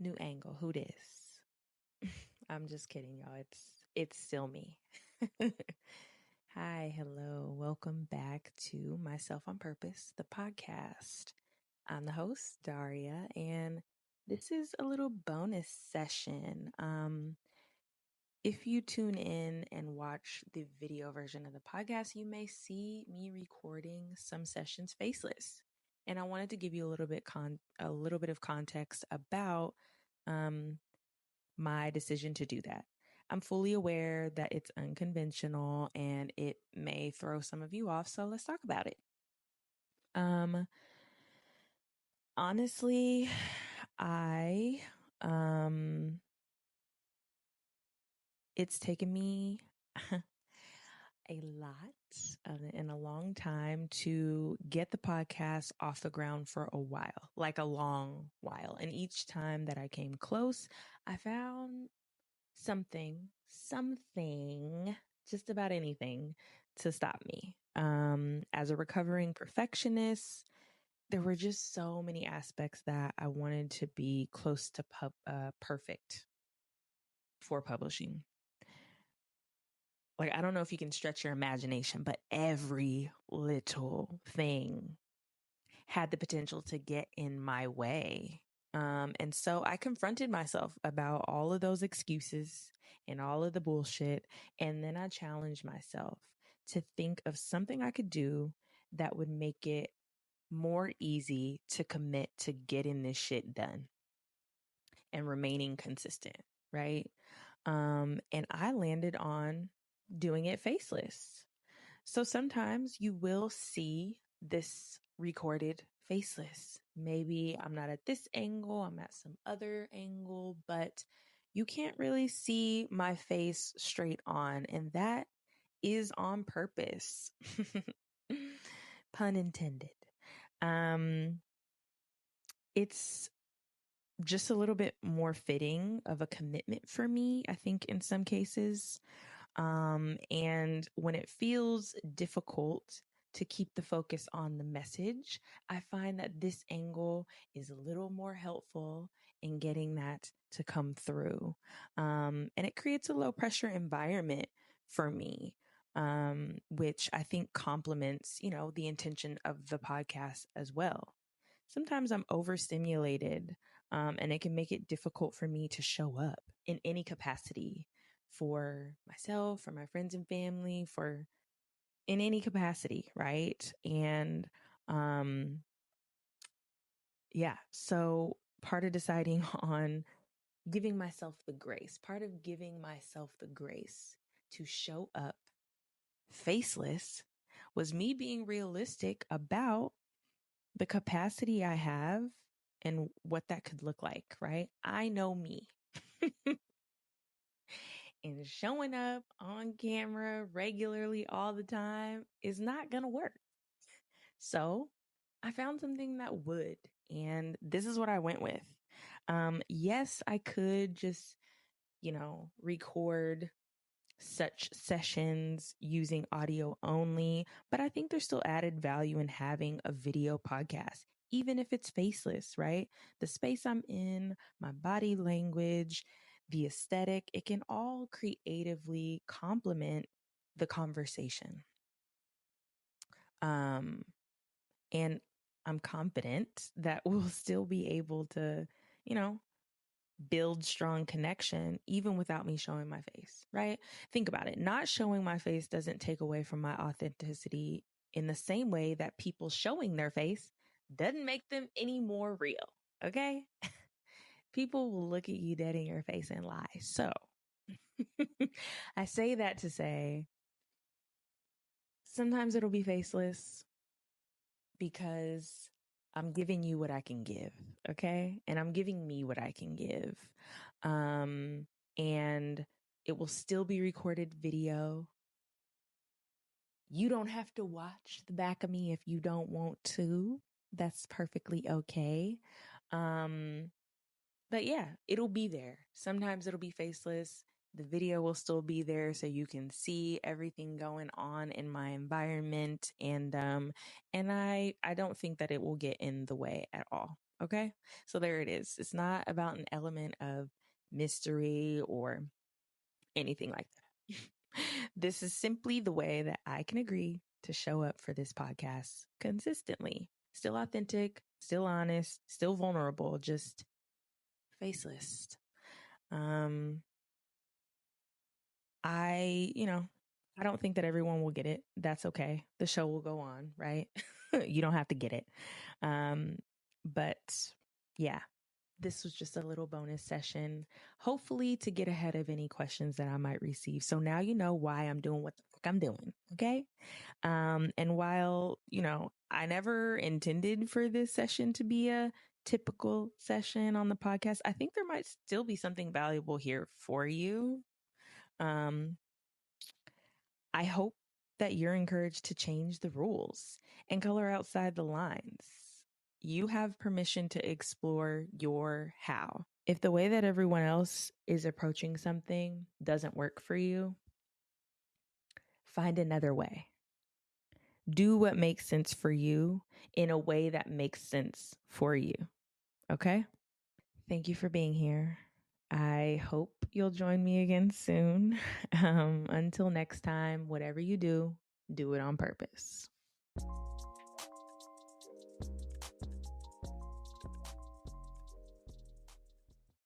New angle. Who this? I'm just kidding, y'all. It's still me. Hi, hello. Welcome back to Myself on Purpose, the podcast. I'm the host, Daria, and this is a little bonus session. If you tune in and watch the video version of the podcast, you may see me recording some sessions faceless. And I wanted to give you a little bit of context about my decision to do that. I'm fully aware that it's unconventional and it may throw some of you off, so let's talk about it. Honestly, it's taken me a lot and a long time to get the podcast off the ground for a while, like a long while. And each time that I came close, I found something, just about anything to stop me. As a recovering perfectionist, there were just so many aspects that I wanted to be close to perfect for publishing. Like, I don't know if you can stretch your imagination, but every little thing had the potential to get in my way. And so I confronted myself about all of those excuses and all of the bullshit. And then I challenged myself to think of something I could do that would make it more easy to commit to getting this shit done and remaining consistent, right? And I landed on doing it faceless. So sometimes you will see this recorded faceless. Maybe I'm not at this angle, I'm at some other angle, but you can't really see my face straight on. And that is on purpose. Pun intended. It's just a little bit more fitting of a commitment for me, I think, in some cases. And when it feels difficult to keep the focus on the message, I find that this angle is a little more helpful in getting that to come through. And it creates a low pressure environment for me, which I think complements, the intention of the podcast as well. Sometimes I'm overstimulated, and it can make it difficult for me to show up in any capacity for myself, for my friends and family, for in any capacity, right? And so part of deciding on giving myself the grace, part of giving myself the grace to show up faceless was me being realistic about the capacity I have and what that could look like, right? I know me. And showing up on camera regularly all the time is not going to work. So I found something that would, and this is what I went with. Yes, I could just, record such sessions using audio only, but I think there's still added value in having a video podcast, even if it's faceless, right? The space I'm in, my body language, the aesthetic, it can all creatively complement the conversation. And I'm confident that we'll still be able to, build strong connection even without me showing my face, right? Think about it. Not showing my face doesn't take away from my authenticity in the same way that people showing their face doesn't make them any more real, okay? People will look at you dead in your face and lie. So I say that to say sometimes it'll be faceless because I'm giving you what I can give, okay? And I'm giving me what I can give. And it will still be recorded video. You don't have to watch the back of me if you don't want to. That's perfectly okay. But yeah, it'll be there. Sometimes it'll be faceless. The video will still be there so you can see everything going on in my environment. And I don't think that it will get in the way at all. Okay. So there it is. It's not about an element of mystery or anything like that. This is simply the way that I can agree to show up for this podcast consistently. Still authentic, still honest, still vulnerable, just faceless. Um, I don't think that everyone will get it. That's okay. The show will go on, right? You don't have to get it. But yeah, this was just a little bonus session, hopefully to get ahead of any questions that I might receive. So now you know why I'm doing what the fuck I'm doing. Okay. And while, I never intended for this session to be a typical session on the podcast, I think there might still be something valuable here for you. Um, I hope that you're encouraged to change the rules and color outside the lines. You have permission to explore your how. If the way that everyone else is approaching something doesn't work for you, find another way. Do what makes sense for you in a way that makes sense for you. Okay? Thank you for being here. I hope you'll join me again soon. Until next time, whatever you do it on purpose.